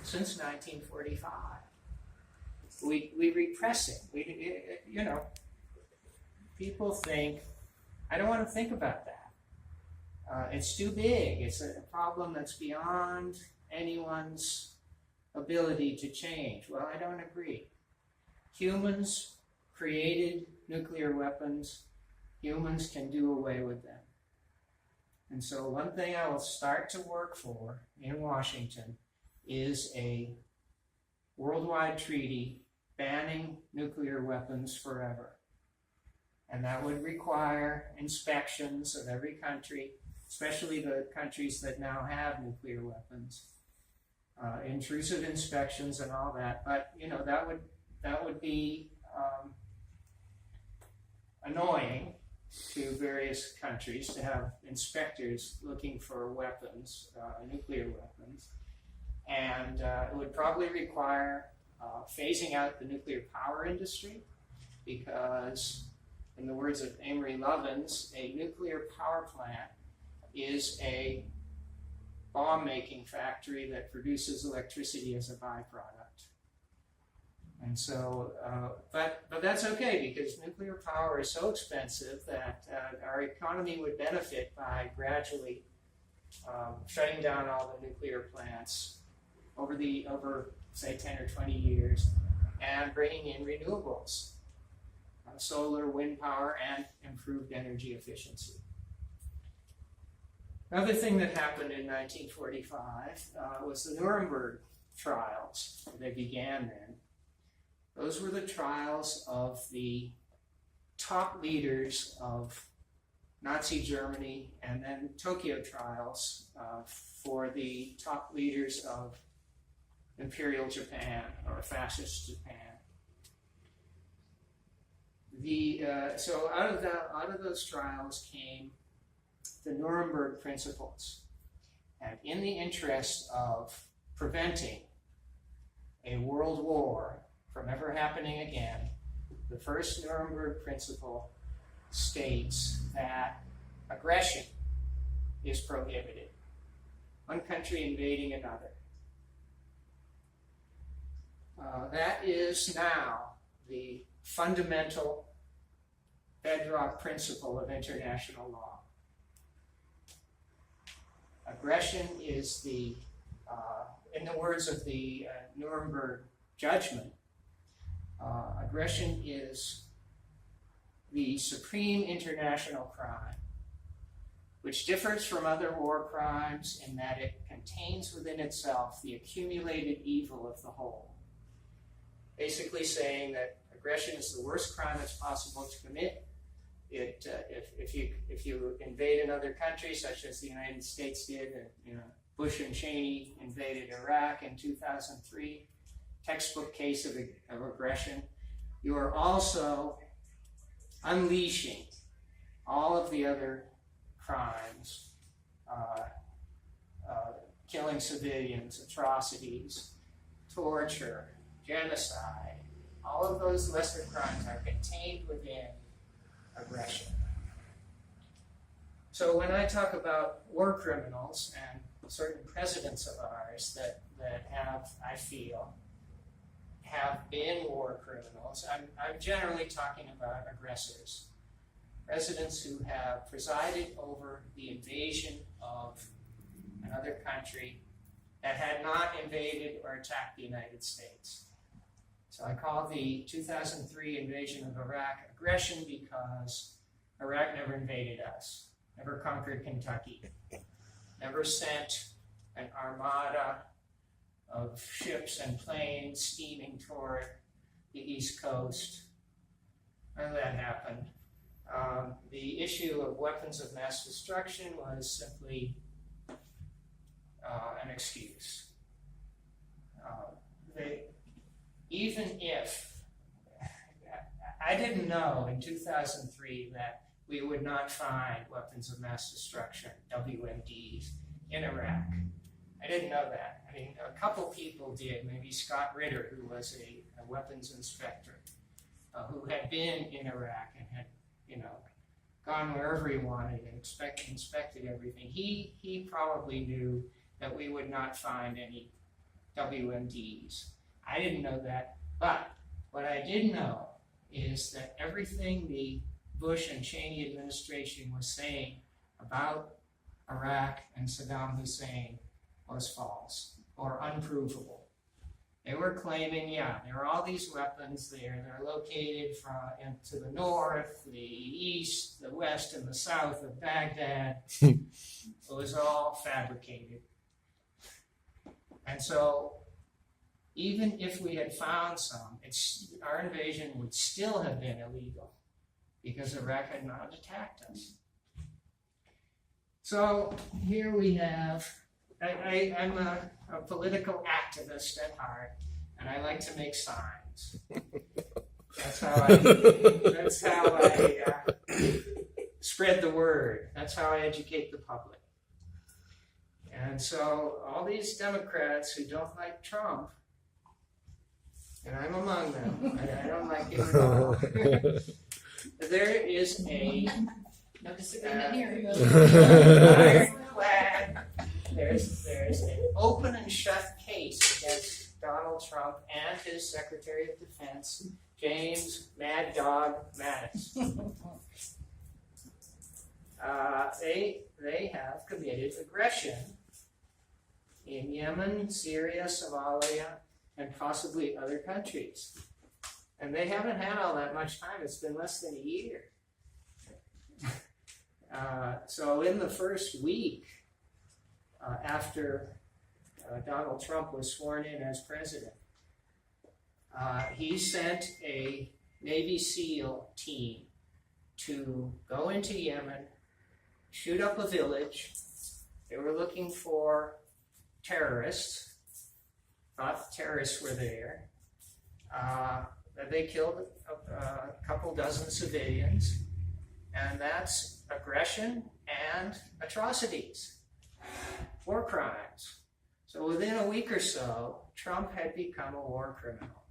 since 1945. We repress it. People think, I don't want to think about that. It's too big. It's a problem that's beyond anyone's ability to change. Well, I don't agree. Humans created nuclear weapons. Humans can do away with them. And so one thing I will start to work for in Washington is a worldwide treaty banning nuclear weapons forever. And that would require inspections of every country, especially the countries that now have nuclear weapons, intrusive inspections and all that. But that would be annoying to various countries to have inspectors looking for weapons, nuclear weapons, and it would probably require phasing out the nuclear power industry, because, in the words of Amory Lovins, a nuclear power plant is a bomb-making factory that produces electricity as a byproduct. And so, but that's okay, because nuclear power is so expensive that our economy would benefit by gradually shutting down all the nuclear plants over say 10 or 20 years, and bringing in renewables, solar, wind power, and improved energy efficiency. Another thing that happened in 1945 was the Nuremberg trials. They began then. Those were the trials of the top leaders of Nazi Germany, and then Tokyo trials for the top leaders of Imperial Japan, or fascist Japan. So out of those trials came the Nuremberg Principles. And in the interest of preventing a world war from ever happening again, the first Nuremberg Principle states that aggression is prohibited. One country invading another. That is now the fundamental bedrock principle of international law. Aggression is the, in the words of the Nuremberg judgment, aggression is the supreme international crime, which differs from other war crimes in that it contains within itself the accumulated evil of the whole. Basically saying that aggression is the worst crime that's possible to commit. If you invade another country, such as the United States did, Bush and Cheney invaded Iraq in 2003, textbook case of aggression, you are also unleashing all of the other crimes, killing civilians, atrocities, torture, genocide. All of those lesser crimes are contained within aggression. So when I talk about war criminals and certain presidents of ours that have, I feel, have been war criminals, I'm generally talking about aggressors. Presidents who have presided over the invasion of another country that had not invaded or attacked the United States. So I call the 2003 invasion of Iraq aggression because Iraq never invaded us, never conquered Kentucky, never sent an armada of ships and planes steaming toward the East Coast. None of that happened. The issue of weapons of mass destruction was simply an excuse. Even if, I didn't know in 2003 that we would not find weapons of mass destruction, WMDs, in Iraq. I didn't know that. I mean, a couple people did, maybe Scott Ritter, who was a weapons inspector, who had been in Iraq and had, gone wherever he wanted and inspected everything. He probably knew that we would not find any WMDs. I didn't know that, but what I did know is that everything the Bush and Cheney administration was saying about Iraq and Saddam Hussein was false or unprovable. They were claiming, yeah, there are all these weapons there. They're located to the north, the east, the west, and the south of Baghdad. It was all fabricated. And so, even if we had found some, our invasion would still have been illegal because Iraq had not attacked us. So here we have, I'm a political activist at heart, and I like to make signs. That's how I spread the word. That's how I educate the public. And so all these Democrats who don't like Trump, and I'm among them, I don't like him at all. There is No disagreement here. ironclad. There's an open and shut case against Donald Trump and his Secretary of Defense, James Mad Dog Mattis. They have committed aggression in Yemen, Syria, Somalia, and possibly other countries. And they haven't had all that much time. It's been less than a year. So in the first week after Donald Trump was sworn in as president, he sent a Navy SEAL team to go into Yemen, shoot up a village. They were looking for terrorists, thought terrorists were there. They killed a couple dozen civilians, and that's aggression and atrocities, war crimes. So within a week or so, Trump had become a war criminal.